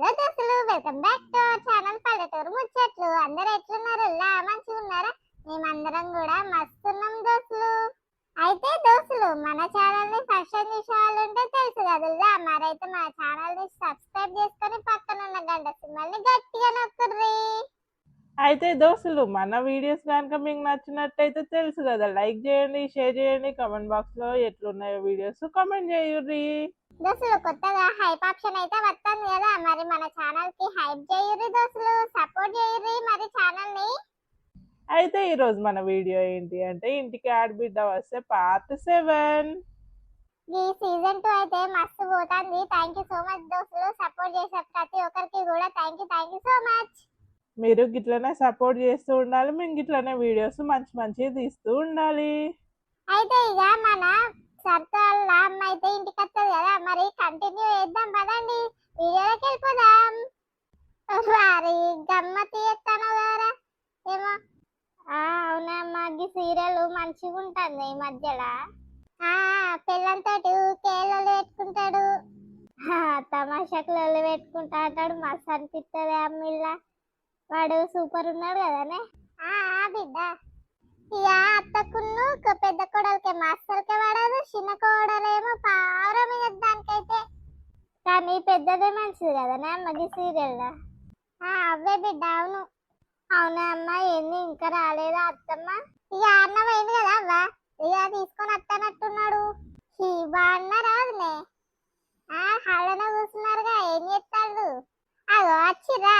Hello దోస్తులు, welcome back to our channel పల్లెటూరు ముచ్చట్లు. అందరూ ఎట్లున్నారు? మంచిగా ఉన్నారా? మేమందరం కూడా మస్తున్నాం దోస్తులు. అయితే దోస్తులు, మన ఛానల్ ని ఫస్ట్ టైం చూసే వాళ్ళు ఉంటే తెలుసు కదల్లా, మరైతే మన ఛానల్ ని సబ్స్క్రైబ్ చేసుకొని పక్కన ఉన్న గంట సింబల్ ని గట్టిగా నొక్కుర్రి. అయితే దోస్తులు, మన వీడియోస్ కనుక మీకు నచ్చినట్టయితే తెలుసు కదా, లైక్ చేయండి, షేర్ చేయండి, కామెంట్ బాక్స్ లో ఎట్లున్నాయో వీడియోస్ కామెంట్ చేయుర్రి. దోస్తులు, కొత్తగా హైప్ ఆప్షన్ అయితే వస్తుంది కదా, మరి మన ఛానల్ కి హైప్ చేయుర్రి దోస్తులు, సపోర్ట్ చేయుర్రి మరి ఛానల్ ని. అయితే ఈరోజు మన వీడియో ఏంటి అంటే, ఇంటికి ఆడబిడ్డ వస్తే పార్ట్ 7. ఈ సీజన్ 2 అయితే మస్తు పోతుంది. థ్యాంక్ యూ సో మచ్ దోస్తులు, సపోర్ట్ చేసే ప్రతి ఒక్కరికి కూడా థ్యాంక్ యూ సో మచ్. మీరు గిట్లనే సపోర్ట్ చేస్తూ ఉండాలి, మేము గిట్లనే వీడియోస్ మంచి మంచివి తీస్తూ ఉండాలి. అయితే ఇక మన సర్తాల అమ్మ అయితే ఇంటికి వస్తుంది కదా, మరి కంటిన్యూ చేద్దాం పదండి, వీడియోలోకి వెళ్ళిపోదాం. వారి గమ్మతి ఎత్తాను కదా ఏమో. అవునమ్మా, ఈ సీరియల్ మంచిగా ఉంటుంది ఈ మధ్యలో. పిల్లలతో కేళ్ళలు పెట్టుకుంటాడు, తమాషాకులు పెట్టుకుంటా అంటాడు, మస్తు అనిపిస్తుంది అమ్మిళ్ళ. వాడు సూపర్ ఉన్నాడు కదనే. బిడ్డ ఇక అత్తకును పెద్ద కోడలకి మాస్టర్కే పడదు, చిన్న కోడలేమో పావురం మీద దానికైతే. కానీ పెద్దదే మంచిది కదనే అమ్మకి సీరియల్. అవే బిడ్డ, అవును. అవునా అమ్మ, ఏంది ఇంకా రాలేదా అత్తమ్మ? ఇక అన్నం అయింది కదా అవ్వ, ఇక తీసుకొని వస్తానట్టున్నాడు. బాగున్నారా వదినే? హళ్ళనే కూర్చున్నారుగా, ఏం చేస్తాడు? అగో వచ్చిరా,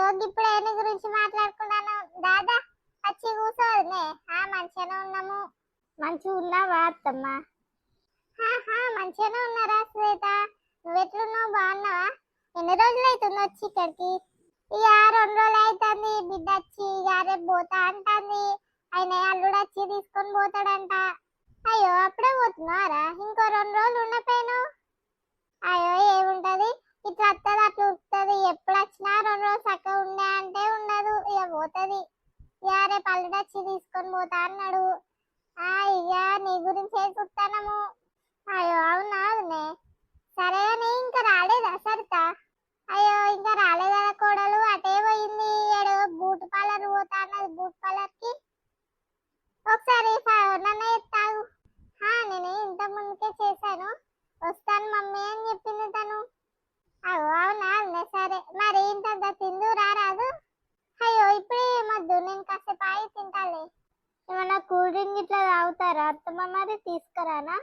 యోగి ఇప్పుడు ఏమి గురించి మాట్లాడుకున్నాను. దాదా వచ్చి కూర్చోదునే. మంచిగానే ఉన్నాము. మంచిగా ఉన్నావా అత్తమ్మ? మంచిగానే ఉన్నారా శ్వేత? నువ్వెట్లున్నావు, బాగున్నావా? ఎన్ని రోజులు అవుతుంది వచ్చి ఇక్కడికి? ఇక 2 రోజులు అవుతుంది బిడ్డ వచ్చి. ఇక రేపు పోతా అంటుంది. ఆయన అల్లుడు వచ్చి తీసుకొని పోతాడంట. అయ్యో, అప్పుడే పోతున్నారా? ఇంకో 2 రోజులు ఉండపోయాను. అయ్యో, ఏముంటది, ఇట్లా వస్తుంది అట్లా ఉడుతుంది. ఎప్పుడు వచ్చినా 2 రోజులు చక్కగా ఉండే అంటే ఉండదు, ఇక పోతుంది. ఇక రేపు అల్లుడు వచ్చి తీసుకొని పోతా అన్నాడు. ఇక నీ గురించి ఏం చూస్తానము. అయ్యో, అవునా అవునే. సరే అని ఇంకా రాలేదా సరిత? అయ్యో, ఇంకా రాలేదు కదా కోడలు, అటే పోయింది. ఏడు బూట్ పార్లర్ పోతా అన్నది, బూట్ పార్లర్ కి. ఒకసారి నన్ను ఎత్తాగు. నేను ఇంత ముందుకే చేశాను, వస్తాను మమ్మీ అని చెప్పింది తను. అవునా అవునే. సరే మరి ఇంత తిందు రారాదు. అయ్యో, ఇప్పుడే ఏమొద్దు, నేను కాసేపు ఆగి తింటాలే. ఏమన్నా కూల్ డ్రింక్ ఇట్లా తాగుతారా అత్తమ్మ? మరి తీసుకురానా?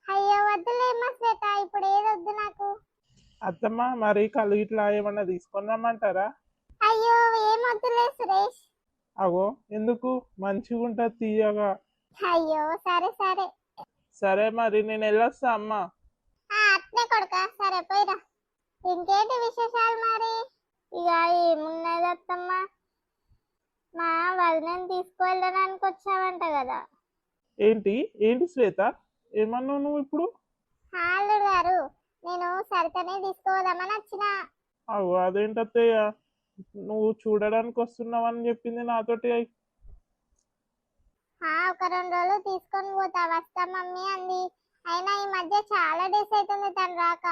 అయ్యో వద్దులేమ్మా శ్వేత, ఇప్పుడు ఏదొద్దు నాకు. అత్తమ్మ, మరి కళ్ళు ఇట్లా ఏమన్నా తీసుకొని రమ్మంటారా? అయ్యో, ఏమొద్దులే సురేష్. అగో, ఎందుకు? మంచిగా ఉంటుంది తీయగా. అయ్యో సరే సరే. సరే మరి నేను వెళ్ళొస్తా అమ్మ. అట్నే కొడుక, సరే పోయిరా. ఇంకేంటి విశేషాలు మరి? ఇక ఏమున్నది అత్తమ్మ, మా వదినని తీసుకువెళ్ళడానికి వచ్చావంట కదా. ఏంటి ఏంటి శ్వేత, ఏమన్నావు నువ్వు ఇప్పుడు? అల్లుడు గారు, నేను సరితనే తీసుకుపోదామని వచ్చిన. అగో, అదేంటత్తయ్య, నువ్వు చూడడానికి వస్తున్నావని చెప్పింది నాతోటి. ఒక 2 రోజులు తీసుకొని పోతా, వస్తా మమ్మీ అంది. అయినా ఈ మధ్య చాలా డేస్ అవుతుంది తను రాక.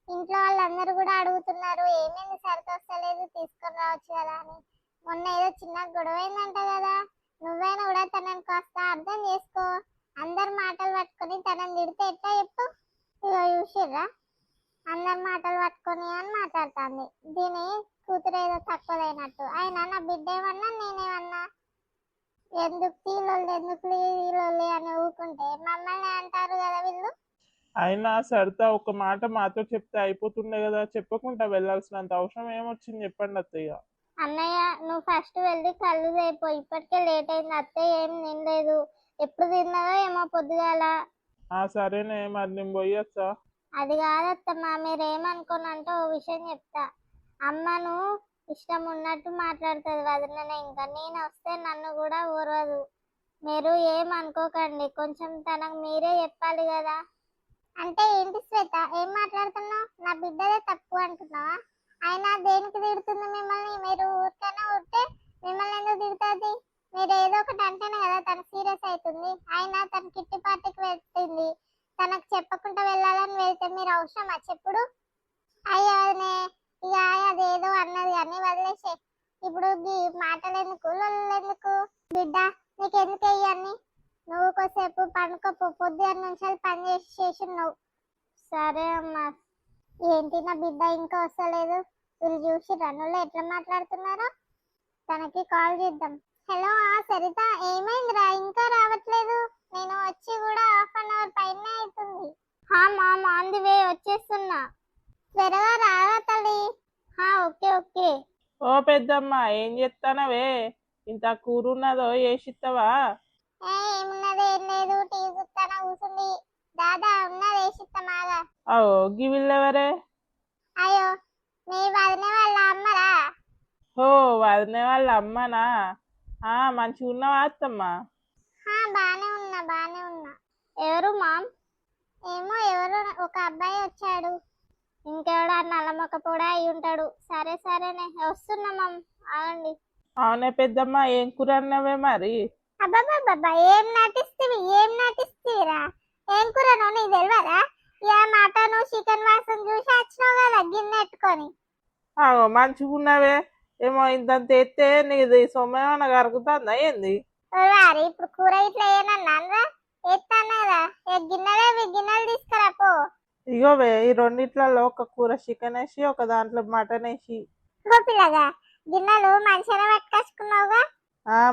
ఇంట్లో వాళ్ళందరూ కూడా అడుగుతున్నారు, ఏమేమి సరిత వస్తలేదు, తీసుకొని రావచ్చు కదా అని. మొన్న ఏదో చిన్న గొడవ అయిందంట కదా. నువ్వైనా కూడా తనని కాస్త అర్థం చేసుకో. అందరు మాటలు పట్టుకొని తనని తిడితే ఎట్లా చెప్పు? ఇక చూసిర్రా, అందరు మాటలు పట్టుకొని అని మాట్లాడుతుంది. దీని కూతురు ఏదో తక్కువదైనట్టు. అయినా నా బిడ్డ ఏమన్నా నేనేమన్నా? ఎందుకు తీలోళ్ళు, ఎందుకు తీలోళ్ళు అని ఊరుకుంటే మమ్మల్ని అంటారు కదా వీళ్ళు. అయినా సరిత ఒక మాట మాతో చెప్తే అయిపోతుండే కదా, చెప్పకుండా వెళ్ళాల్సినంత అవసరం ఏమొచ్చింది చెప్పండి అత్తయ్య. అన్నయ్య, నువ్వు ఫస్ట్ వెళ్ళి కళ్ళు చేయిపో, ఇప్పటికే లేట్ అయింది. అత్తయ్య ఏం తినలేదు, ఎప్పుడు తిన్నదో ఏమో పొద్దుగాల. సరేనే, మరి నేను పోయొచ్చా? అది కాదత్తమ్మా, మీరేమనుకోని అంటే ఓ విషయం చెప్తా. అమ్మను ఇష్టం ఉన్నట్టు మాట్లాడుతుంది వదిననే, ఇంకా నేను వస్తే నన్ను కూడా ఊరవదు. మీరు ఏమనుకోకండి, కొంచెం తనకు మీరే చెప్పాలి కదా. అంటే ఏంటి శ్వేత, ఏం మాట్లాడుతున్నావు? నా బిడ్డదే తప్పు అంటున్నావా? అయినా దేనికి తిడుతుంది మిమ్మల్ని? మీరు ఊరికైనా ఊరితే మిమ్మల్ని ఎందుకు తిడుతుంది? మీరు ఏదో ఒకటి అంటేనే కదా తను సీరియస్ అవుతుంది. అయినా తను కిట్టి పార్టీకి పెట్టింది, తనకు చెప్పకుండా వెళ్ళాలని వెళ్తే మీరు అవసరమా చెప్పుడు? అయ్యో ఇక ఈ మాటలు ఎందుకు లొల్లులు ఎందుకు బిడ్డ నీకెందుకు ఇవన్నీ నువ్వు కొద్దిసేపు పండుకోపో పొద్దున్న నుంచి పని చేసి ఉన్నావు సరే అమ్మా ఏంటి నా బిడ్డ ఇంకా వస్తలేదు వీళ్ళు చూసి రన్నులో ఎట్లా మాట్లాడుతున్నారో తనకి కాల్ చేద్దాం హలో సరిత ఏమైందిరా ఇంకా రావట్లేదు నేను వచ్చి కూడా ½ పైన అవుతుంది మామ్ ఆన్ ది వే వచ్చేస్తున్నా త్వరగా రారా తల్లి ఓకే ఓకే ఓ పెద్దమ్మ ఏం చేస్తానవే ఇంత కూరున్నదో వేసిస్తావా ఏమున్నది ఏం లేదు టీవీ చూస్తానా కూర్చుండి దాదా ఉన్నది వేసిస్తామాగా ఓ గివిల్లెవరే అయ్యో మీ వదిన వాళ్ళ అమ్మరా ఓ వదిన వాళ్ళ అమ్మనా మంచిగా ఉన్నావా అత్తమ్మ బానే ఉన్నా ఎవరు మామ్ ఏమో ఎవరు ఒక అబ్బాయి వచ్చాడు ఇంకెవడా నల్లమొక్క కూడా అయి ఉంటాడు సరేనే వస్తున్నా మామ్ ఆగండి అవునే పెద్దమ్మ ఏం కూర అన్నవే మరి అబ్బాబ్బాబ్బా ఏం నటిస్తివిరా ఏం కూరనో నీకు తెలియదా ఇక మటన్ చికెన్ వాసన చూసి వచ్చినావు కదా గిన్నె ఎట్టుకొని మంచిగా ఉన్నవే ఏమో ఇంతంత ఎత్తే నీది సొమ్మేమన్నా కరుగుతుందా ఏంది వారి ఇప్పుడు కూర ఇట్లా ఏనన్నా ఎత్తాను కదా గిన్నెలు తీసుకురా పో ఇగోవే ఈ రెండిట్లలో ఒక కూర చికెన్ వేసి ఒక దాంట్లో మటన్ వేసి గోపిల్లగా గిన్నెలు మంచిగానే పట్టుకొచ్చుకున్నావుగా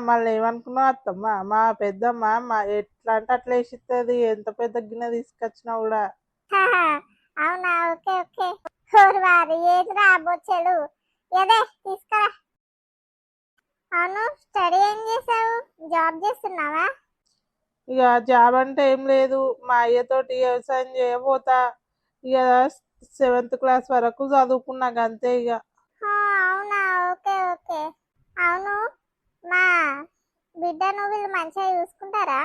మళ్ళీ ఏమనుకున్నావు అత్తమ్మ మా పెద్దమ్మ ఎట్లా అంటే అట్లా వేసిస్తుంది ఎంత పెద్ద గిన్నె తీసుకొచ్చినా కూడా అవునా ఓకే వారి ఏది రాబోచ్చాడు ఏదే తీసుకురా అవును స్టడీ ఏం చేసావు జాబ్ చేస్తున్నావా ఇక జాబ్ అంటే ఏం లేదు మా అయ్యతోటి వ్యవసాయం చేయబోతా ఇక 7th క్లాస్ వరకు చదువుకున్నాక అంతే ఇక అవునా ఓకే అవును మా బిడ్డను వీళ్ళు మంచిగా చూసుకుంటారా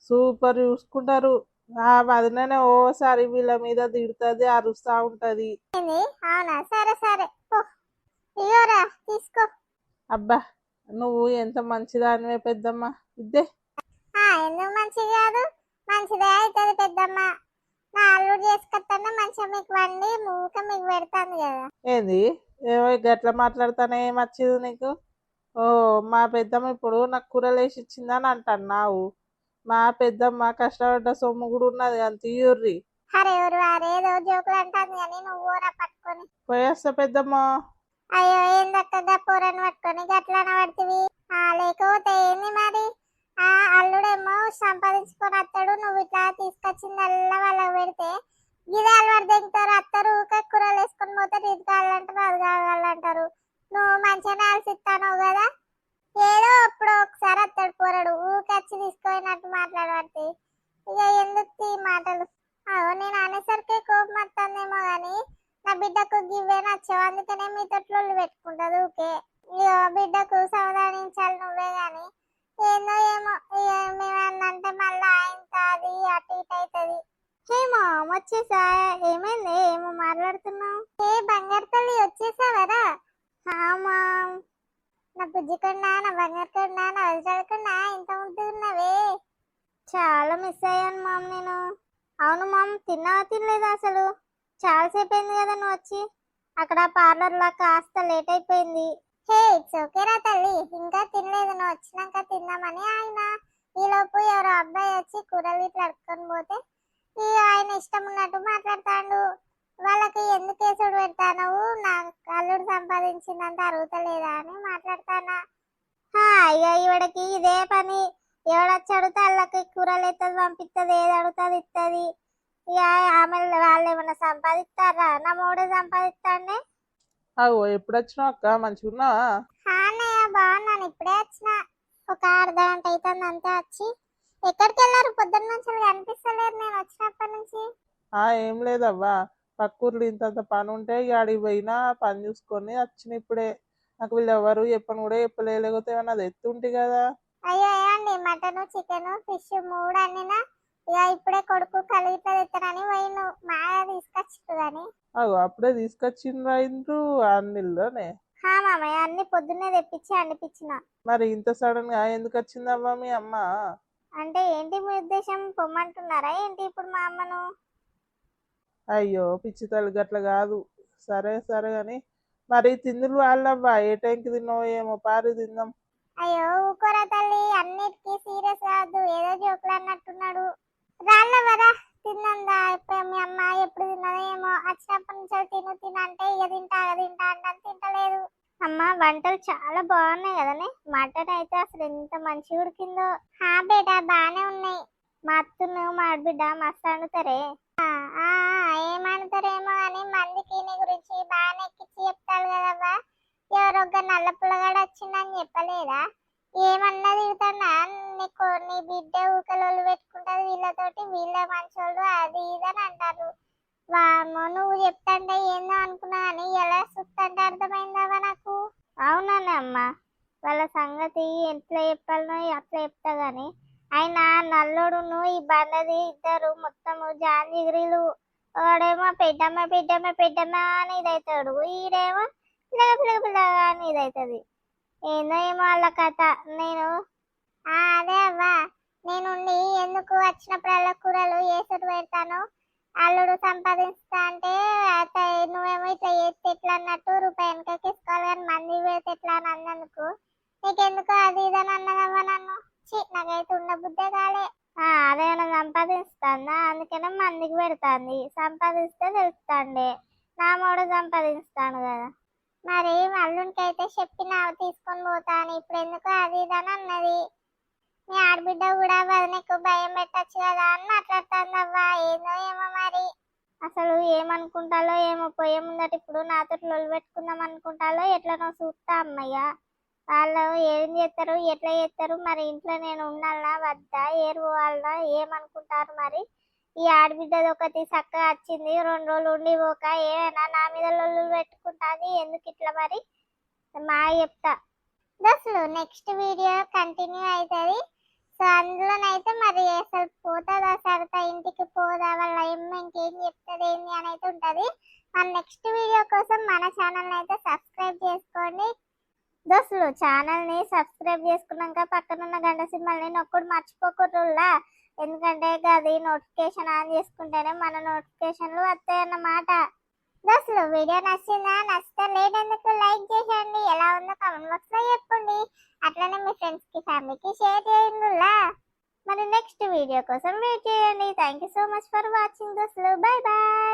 సూపర్ చూసుకుంటారు వదిననే ఓసారి వీళ్ళ మీద తిడుతుంది అరుస్తా ఉంటది అవునా సరే పో ఇగోరా తీసుకో అబ్బా నువ్వు ఎంత మంచిదానివే పెద్దమ్మ ఇద్దే ఎందుకు మంచిది కాదు మంచిదే అవుతుంది పెద్దమ్మ నా అల్లుడు చేసుకొస్తానే మంచిగా మీకు వండి మూక మీకు పెడతాను కదా ఏంది ఏమో గట్లా మాట్లాడతానే ఏం వచ్చింది నీకు ఓ మా పెద్దమ్మ ఇప్పుడు నాకు కూరలు వేసి ఇచ్చిందని అంటున్నావు మా పెద్దమ్మ కష్టపడ్డ సొమ్ము కూడా ఉన్నది అని తీయుర్రి అరే ఏదో జోకులు అంటాను కానీ నువ్వు ఊరా పట్టుకొని పోయేస్తా పెద్దమ్మ అయ్యో ఏందక్కగా కూరని పట్టుకొని గట్లా పడుతుంది లేకపోతే ఏంది మరి అల్లుడేమో సంపాదించుకొని వస్తాడు నువ్వు ఇట్లా తీసుకొచ్చిందల్లా వాళ్ళకి పెడితే గిదే అలవాటు దిగుతారు అత్తరు ఊకే కూరలు వేసుకొని పోతారు ఇది కావాలంటారు అది కావాలంటారు నువ్వు మంచిగానే ఆలోచిస్తాను కదా ఏదో అప్పుడు ఒకసారి అత్తడు పోరాడు ఊకే వచ్చి తీసుకుపోయినట్టు మాట్లాడబట్టి ఇక ఎందుకు ఈ మాటలు నేను అనేసరికి కోపం వస్తుందేమో కానీ నా బిడ్డకు గివ్వే నచ్చావు అందుకనే మీతో పెట్టుకుంటది ఊకే ఇక బిడ్డకు సమాధానించాలి నువ్వే గాని ఏందో ఏమో మేమన్నంటే మళ్ళీ ఆయన అది అటు ఇటు అవుతుంది ఏమో వచ్చేసా ఏమైంది ఏమో మాట్లాడుతున్నావు బంగారు తల్లి వచ్చేసావరా నా బుజ్జికొండా నా బంగారు కొండా నా వజ్రాలకొండా ఇంత ఉంటున్నవే చాలా మిస్ అయ్యాను మామ్ నేను అవును మామ్ తిన్నావా తినలేదు అసలు చాలాసేపు అయింది కదా నువ్వు వచ్చి అక్కడ పార్లర్లో కాస్త లేట్ అయిపోయింది ఇట్స్ ఓకేరా తల్లి ఇంకా తినలేదు నువ్వు వచ్చినాక తిందామని ఆయన ఈలోపు ఎవరో అబ్బాయి వచ్చి కూరలు ఇట్లా అడుక్కొని పోతే ఆయన ఇష్టం ఉన్నట్టు మాట్లాడతాడు వాళ్ళకి ఎందుకు కేసుడు పెడతాను నా అల్లుడు సంపాదించిందంత అరుగుతలేదా అని మాట్లాడతానా ఇక ఈవిడకి ఇదే పని ఎవడొచ్చి అడిగితే వాళ్ళకి కూరలు ఎత్తది పంపిస్తుంది ఏది అడుగుతుంది ఇస్తుంది ఇక ఆమె వాళ్ళు ఏమన్నా సంపాదిస్తారా నా మూడే సంపాదిస్తాండే ఎప్పుడు వచ్చినావు అక్క మంచిగా ఉన్నావా బాగున్నాను ఇప్పుడే వచ్చిన ఒక అర్ధగంట అవుతుంది అంతే వచ్చి ఎక్కడికి వెళ్ళారు పొద్దున్న నుంచి కనిపిస్తలేరు నేను వచ్చినప్పటి నుంచి ఏం లేదవ్వా పక్కూర్లు ఇంత పని ఉంటే ఆడికి పోయినా పని చూసుకొని వచ్చిన ఇప్పుడే నాకు వీళ్ళు ఎవరు చెప్పను కూడా చెప్పలేదు లేకపోతే ఏమన్నా అది ఎత్తుంటే కదా అయ్యో ఏమండి మటన్ చికెన్ ఫిష్ 3 అన్నినా ఇక ఇప్పుడే కొడుకు కలిగితే తెస్తానని పోయిను మాయ తీసుకొచ్చుదని అప్పుడే తీసుకొచ్చిండ్రు అన్నిల్లోనే మామయ్య అన్ని పొద్దున్నే తెప్పించి అనిపించిన మరి ఇంత సడన్ గా ఎందుకు వచ్చిందవ్వా మీ అమ్మ అంటే ఏంటి మీ ఉద్దేశం పొమ్మంటున్నారా ఏంటి ఇప్పుడు మా అమ్మను అయ్యో పిచ్చి తల్లి గట్ల కాదు సరే కానీ మరి తిందులు వాళ్ళవ్వా ఏ టైంకి తిన్నావో ఏమో పారు తిందాం. అయ్యో ఊకోరా తల్లి, అన్నిటికీ సీరియస్ కాదు, ఏదో జోకులు అన్నట్టున్నాడు. రాళ్ళవరా తిన్నందా, ఇప్పుడు మీ అమ్మ ఎప్పుడు తిన్నదో ఏమో, వచ్చినప్పటి నుంచి తిను తిను అంటే ఇక తింటా అంటే తింటలేదు. అమ్మ వంటలు చాలా బాగున్నాయి కదనే, మటన్ అయితే అసలు ఎంత మంచిగా ఉడికిందో. హా బేటా బాగానే ఉన్నాయి, మా అత్తను మా ఆడబిడ్డ మస్తు వండుతారే. ఏమంటారేమో అని మందికి నీ గురించి బాగానే ఎక్కించి చెప్తాడు కదవ్వా. ఎవరో ఒక నల్ల పుల్లగాడు వచ్చిందని చెప్పలేదా, ఏమన్నా తిడుతున్నా నీకు, నీ బిడ్డ ఊకలోళ్ళు పెట్టుకుంటది వీళ్ళతోటి, వీళ్ళ మంచోళ్ళు అది ఇది అని అంటారు. వామో నువ్వు చెప్తాంటే ఏందో అనుకున్నా కానీ ఎలా చూస్తుంటే అర్థమైందవా నాకు. అవునన్నా అమ్మ, వాళ్ళ సంగతి ఎట్లా చెప్పాలనో అట్లా చెప్తా గాని, ఆయన నల్లోడును ఈ బండది ఇద్దరు మొత్తము జాంజిగిరీలు. వాడేమో పెద్దమ్మ పెద్దమ్మ పెద్దమ్మ అని ఇదవుతాడు, ఈడేమో పిల్లగా పిల్లగా పిల్లగా అని ఇదవుతుంది. ఏందో ఏమో వాళ్ళ కథ. నేను అదే అవ్వా, నేనుండి ఎందుకు వచ్చినప్పుడల్లా కూరలు వేసటి పెడతాను, అల్లుడు సంపాదిస్తా అంటే నువ్వేమో ఇట్లా చేస్తే ఎట్లా అన్నట్టు రూపాయి వెనకకి ఇసుకోవాలి కానీ మంది పెడితే ఎట్లా అని అన్నందుకు నీకెందుకు అది ఇదని అన్నదవ్వా నన్ను. నాకైతే ఉన్న బుద్ధే కాలే. అదేమైనా సంపాదిస్తుందా, అందుకనే మందికి పెడతాంది, సంపాదిస్తే తెలుస్తాండే, నా మూడు సంపాదిస్తాను కదా. మరి అల్లునికి అయితే చెప్పిన తీసుకొని పోతాను, ఇప్పుడు ఎందుకు అది ఇదని అన్నది. మీ ఆడబిడ్డ కూడా వదినకు భయం పెట్టచ్చు కదా అని మాట్లాడుతుందవ్వా, ఏందో ఏమో మరి. అసలు ఏమనుకుంటాలో ఏమో, పోయే ముందట ఇప్పుడు నాతో లొల్లు పెట్టుకుందాం అనుకుంటాలో ఎట్లనో చూస్తా అమ్మయ్య. వాళ్ళు ఏం చేస్తారు ఎట్లా చేస్తారు మరి, ఇంట్లో నేను ఉండాలనా వద్దా, ఏరు పోవాలనా ఏమనుకుంటారు మరి. ఈ ఆడబిడ్డది ఒకటి చక్కగా వచ్చింది, 2 రోజులు ఉండి పోక ఏమైనా నా మీద లొల్లు పెట్టుకుంటుంది ఎందుకు ఇట్లా మరి, మా చెప్తా. అసలు నెక్స్ట్ వీడియో కంటిన్యూ అవుతుంది. సో అందులోనైతే మరి అసలు పోతుందా సరిత ఇంటికి, పోదా వాళ్ళ అమ్మ ఇంకేం చెప్తుంది ఏంది అని అయితే ఉంటుంది. మన నెక్స్ట్ వీడియో కోసం మన ఛానల్ అయితే సబ్స్క్రైబ్ చేసుకోండి దోస్తులు. ఛానల్ని సబ్స్క్రైబ్ చేసుకున్నాక పక్కనున్న గంట సింబల్ని నొక్కడు మర్చిపోకూడదులా, ఎందుకంటే అది నోటిఫికేషన్ ఆన్ చేసుకుంటేనే మన నోటిఫికేషన్లు వస్తాయన్నమాట. దోస్తులు వీడియో నచ్చిందా, నచ్చితే లేటెందుకు లైక్ చేసేయండి, ఎలా ఉందో కామెంట్ బాక్స్ లో చెప్పండి, అట్లనే మీ ఫ్రెండ్స్ కి ఫ్యామిలీకి షేర్ చేయండి. మరి నెక్స్ట్ వీడియో కోసం వెయిట్ చేయండి. Thank you so much for watching దోస్తులు, బై బాయ్.